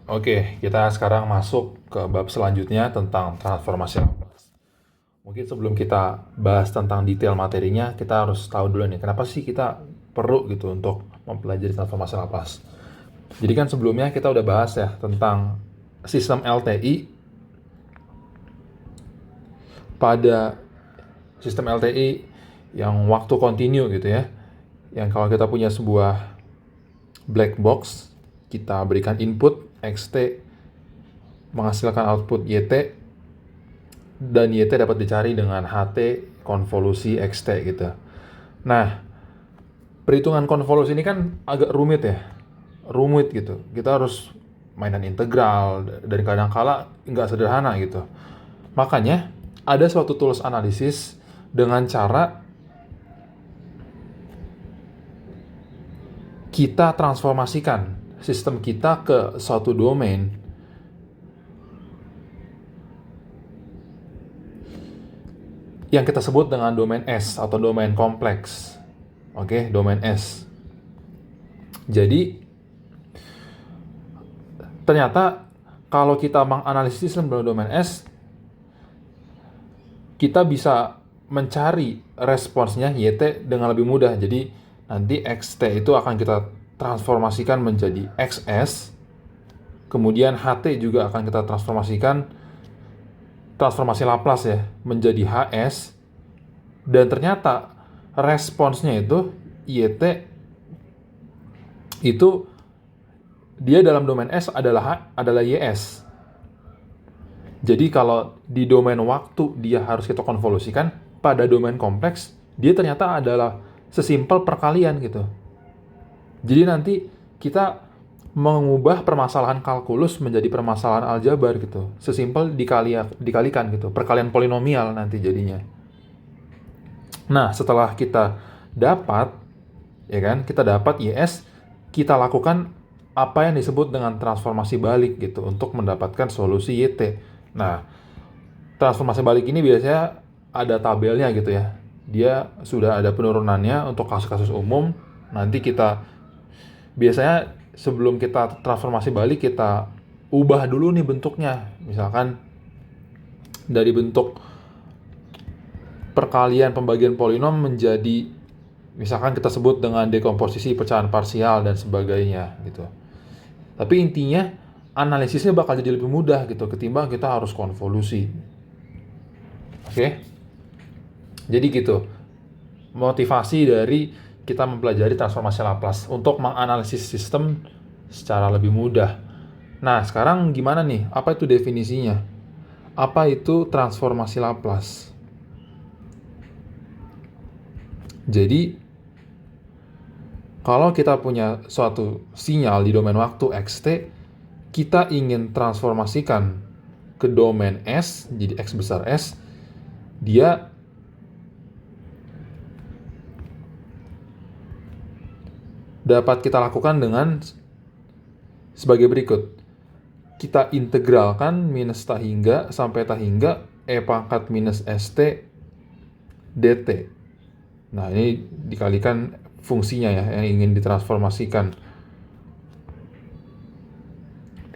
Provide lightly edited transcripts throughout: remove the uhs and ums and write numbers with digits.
Oke, kita sekarang masuk ke bab selanjutnya tentang transformasi Laplace. Mungkin sebelum kita bahas tentang detail materinya, kita harus tahu dulu nih, kenapa sih kita perlu gitu untuk mempelajari transformasi Laplace. Jadi kan sebelumnya kita udah bahas ya tentang sistem LTI. Pada sistem LTI yang waktu kontinu gitu ya, yang kalau kita punya sebuah black box, kita berikan input xt menghasilkan output YT, dan YT dapat dicari dengan HT konvolusi XT gitu. Nah, perhitungan konvolusi ini kan agak rumit ya. Rumit gitu. Kita harus mainan integral, dan kadang-kala nggak sederhana gitu. Makanya, ada suatu tools analisis dengan cara kita transformasikan sistem kita ke suatu domain yang kita sebut dengan domain S atau domain kompleks. Oke, domain S. Jadi, ternyata kalau kita menganalisis sistem dalam domain S, kita bisa mencari responsnya YT dengan lebih mudah. Jadi, nanti XT itu akan kita transformasikan menjadi XS, kemudian HT juga akan kita transformasikan, transformasi Laplace ya, menjadi HS, dan ternyata responsnya itu YT itu dia dalam domain S adalah YS. Jadi kalau di domain waktu dia harus kita konvolusikan, pada domain kompleks dia ternyata adalah sesimpel perkalian gitu. Jadi nanti kita mengubah permasalahan kalkulus menjadi permasalahan aljabar gitu. Sesimpel dikalikan gitu. Perkalian polinomial nanti jadinya. Nah, setelah kita dapat, ya kan, kita dapat YS, kita lakukan apa yang disebut dengan transformasi balik gitu untuk mendapatkan solusi YT. Nah, transformasi balik ini biasanya ada tabelnya gitu ya. Dia sudah ada penurunannya untuk kasus-kasus umum. Nanti kita biasanya sebelum kita transformasi balik, kita ubah dulu nih bentuknya. Misalkan dari bentuk perkalian pembagian polinom menjadi, misalkan kita sebut dengan dekomposisi pecahan parsial dan sebagainya gitu. Tapi intinya analisisnya bakal jadi lebih mudah gitu ketimbang kita harus konvolusi. Oke? Jadi gitu. Motivasi dari kita mempelajari transformasi Laplace untuk menganalisis sistem secara lebih mudah. Nah, sekarang gimana nih? Apa itu definisinya? Apa itu transformasi Laplace? Jadi, kalau kita punya suatu sinyal di domain waktu xt, kita ingin transformasikan ke domain S, jadi X besar S, dia dapat kita lakukan dengan sebagai berikut. Kita integralkan minus tahingga sampai tahingga E pangkat minus ST dt. Nah, ini dikalikan fungsinya ya, yang ingin ditransformasikan.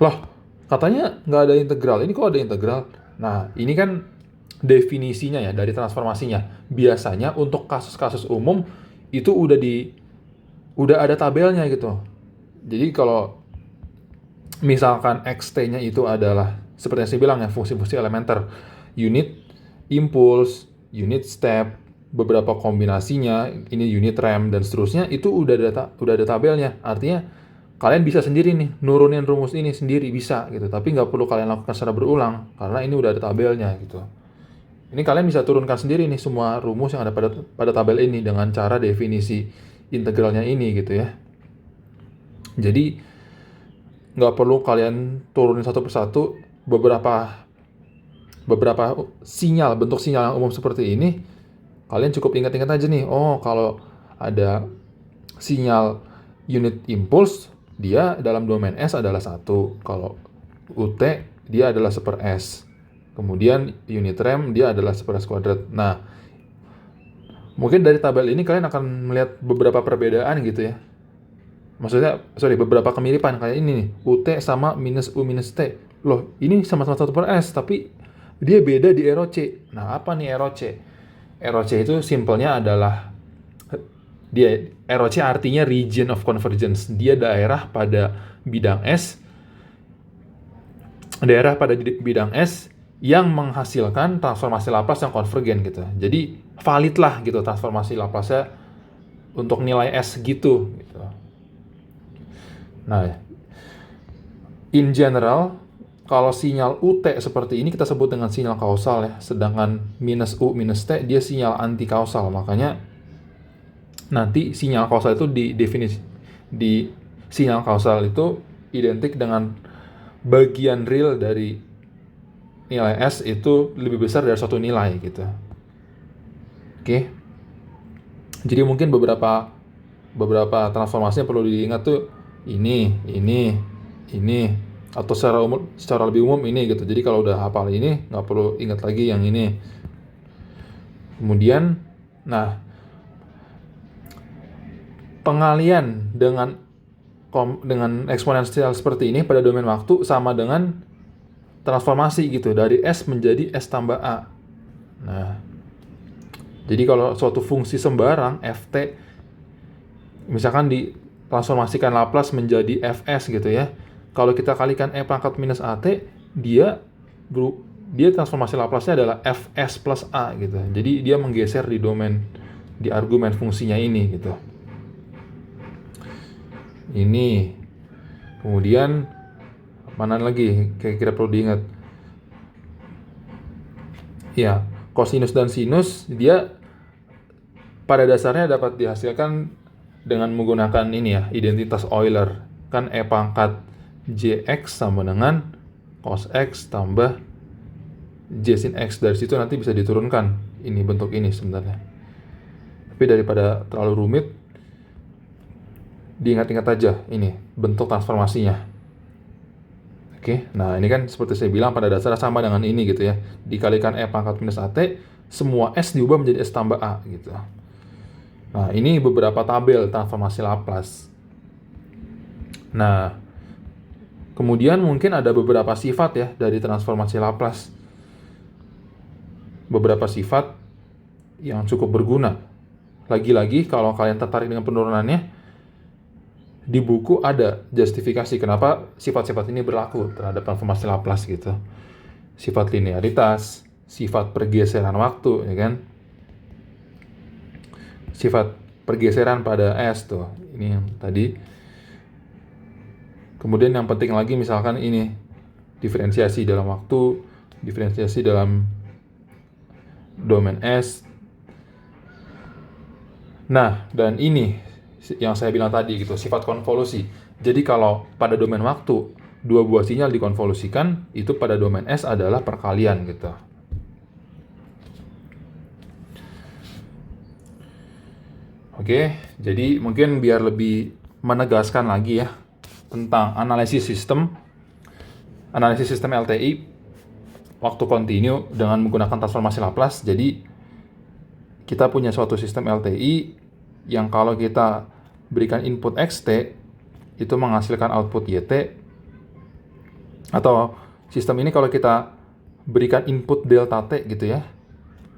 Loh, katanya nggak ada integral. Ini kok ada integral? Nah, ini kan definisinya ya dari transformasinya. Biasanya untuk kasus-kasus umum itu udah ada tabelnya gitu. Jadi kalau misalkan xt-nya itu adalah seperti yang saya bilang ya, fungsi-fungsi elementer, unit impulse, unit step, beberapa kombinasinya, ini unit ramp dan seterusnya, itu udah ada tabelnya. Artinya kalian bisa sendiri nih nurunin rumus ini sendiri, bisa gitu. Tapi nggak perlu kalian lakukan secara berulang karena ini udah ada tabelnya gitu. Ini kalian bisa turunkan sendiri nih semua rumus yang ada pada tabel ini dengan cara definisi integralnya ini gitu ya. Jadi nggak perlu kalian turunin satu persatu. Beberapa sinyal, bentuk sinyal yang umum seperti ini, kalian cukup ingat-ingat aja nih. Oh, kalau ada sinyal unit impulse, dia dalam domain S adalah 1. Kalau UT, dia adalah 1/S. Kemudian unit ramp, dia adalah 1/S kuadrat. Nah, mungkin dari tabel ini kalian akan melihat beberapa perbedaan gitu ya. beberapa kemiripan kayak ini nih, UT sama minus U minus T. Loh, ini sama-sama 1/S, tapi dia beda di ROC. Nah, apa nih ROC? ROC itu simpelnya adalah ROC artinya region of convergence. Dia daerah pada bidang S yang menghasilkan transformasi Laplace yang konvergen gitu. Jadi valid lah gitu transformasi Laplace-nya untuk nilai S gitu. Nah, in general, kalau sinyal UT seperti ini kita sebut dengan sinyal kausal ya. Sedangkan minus U minus T dia sinyal anti kausal. Makanya nanti sinyal kausal itu di sinyal kausal itu identik dengan bagian real dari nilai S itu lebih besar dari suatu nilai gitu. Oke. Jadi mungkin beberapa transformasi yang perlu diingat tuh ini atau secara lebih umum ini gitu. Jadi kalau udah hafal ini nggak perlu ingat lagi yang ini. Kemudian, nah, pengalian dengan eksponensial seperti ini pada domain waktu sama dengan transformasi gitu dari S menjadi S tambah A. Nah, jadi kalau suatu fungsi sembarang ft misalkan ditransformasikan Laplace menjadi fs gitu ya. Kalau kita kalikan e pangkat minus at, dia transformasi Laplace-nya adalah fs plus a gitu. Jadi dia menggeser di argumen fungsinya ini gitu. Ini. Kemudian mana lagi kira-kira perlu diingat? Ya, kosinus dan sinus dia pada dasarnya dapat dihasilkan dengan menggunakan ini ya, identitas Euler. Kan e pangkat jx sama dengan cos x tambah j sin x. Dari situ nanti bisa diturunkan ini bentuk ini sebenarnya. Tapi daripada terlalu rumit, diingat-ingat aja ini bentuk transformasinya. Oke, nah ini kan seperti saya bilang pada dasarnya sama dengan ini gitu ya. Dikalikan e pangkat minus at, semua s diubah menjadi s tambah a gitu. Nah, ini beberapa tabel transformasi Laplace. Nah, kemudian mungkin ada beberapa sifat ya dari transformasi Laplace. Beberapa sifat yang cukup berguna. Lagi-lagi kalau kalian tertarik dengan penurunannya, di buku ada justifikasi kenapa sifat-sifat ini berlaku terhadap transformasi Laplace gitu. Sifat linearitas, sifat pergeseran waktu, ya kan? Sifat pergeseran pada S tuh. Ini yang tadi. Kemudian yang penting lagi misalkan ini diferensiasi dalam waktu, diferensiasi dalam domain S. Nah, dan ini yang saya bilang tadi gitu, sifat konvolusi. Jadi kalau pada domain waktu dua buah sinyal dikonvolusikan, itu pada domain S adalah perkalian gitu. Oke, jadi mungkin biar lebih menegaskan lagi ya tentang analisis sistem LTI waktu kontinu dengan menggunakan transformasi Laplace. Jadi kita punya suatu sistem LTI yang kalau kita berikan input xt itu menghasilkan output yt, atau sistem ini kalau kita berikan input delta t gitu ya,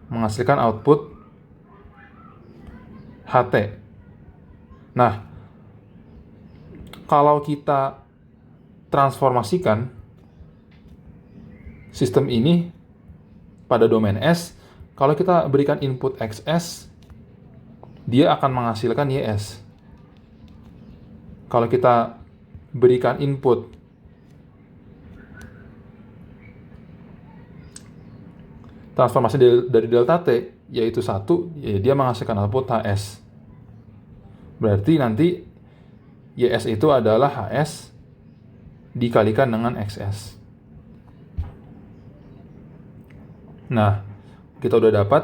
menghasilkan output ht. Nah, kalau kita transformasikan sistem ini pada domain S, kalau kita berikan input xs, dia akan menghasilkan ys. Kalau kita berikan input transformasi dari delta t, yaitu 1, ya dia menghasilkan output hs. Berarti nanti ys itu adalah hs dikalikan dengan xs. Nah, kita udah dapat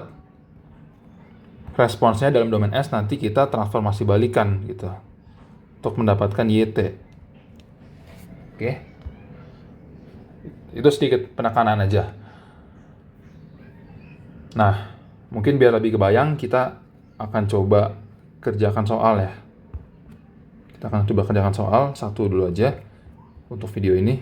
responsnya dalam domain S, nanti kita transformasi balikan gitu untuk mendapatkan YT. Oke. Itu sedikit penekanan aja. Nah, mungkin biar lebih kebayang, kita akan coba kerjakan soal ya. Kita akan coba kerjakan soal satu dulu aja untuk video ini.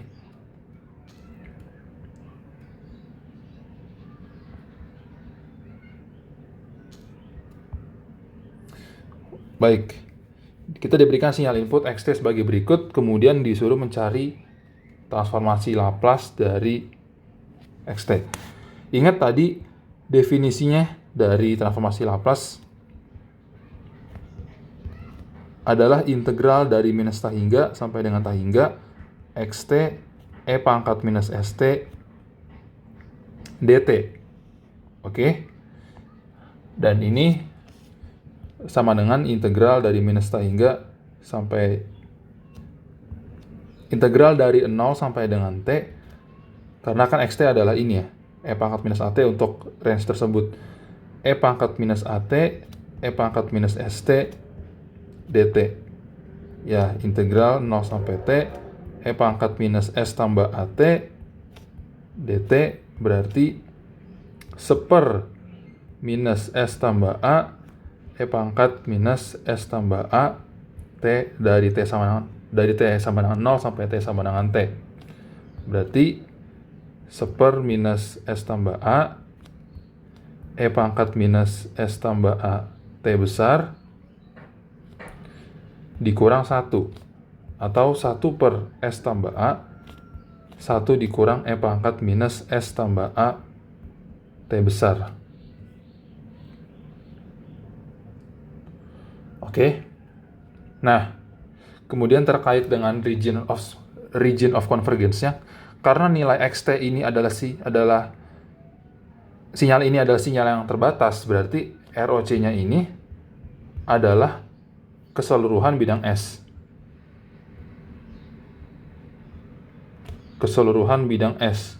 Baik, kita diberikan sinyal input xt sebagai berikut, kemudian disuruh mencari transformasi Laplace dari xt. Ingat tadi definisinya dari transformasi Laplace adalah integral dari minus tahingga sampai dengan tahingga xt e pangkat minus st dt. Oke? Dan ini sama dengan integral dari minus tahingga sampai integral dari 0 sampai dengan t, karena kan xt adalah ini ya, e pangkat minus at untuk range tersebut, e pangkat minus at e pangkat minus st dt. Ya, integral 0 sampai t e pangkat minus s tambah at dt berarti 1/- minus s tambah a e pangkat minus s tambah a t dari t sama dengan 0 sampai t sama dengan t. Berarti 1/- minus s tambah a e pangkat minus s tambah a t besar dikurang 1, atau 1/s tambah a 1 dikurang e pangkat minus s tambah a t besar. Oke. Nah, kemudian terkait dengan region of convergence-nya, karena nilai xt ini adalah sinyal ini adalah sinyal yang terbatas, berarti ROC-nya ini adalah keseluruhan bidang S. Keseluruhan bidang S.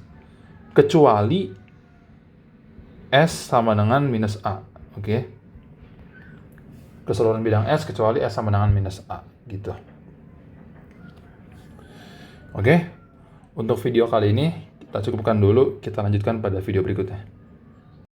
Kecuali S sama dengan minus A. Oke. Keseluruhan bidang S kecuali S sama dengan minus A. Gitu. Oke. Untuk video kali ini kita cukupkan dulu. Kita lanjutkan pada video berikutnya.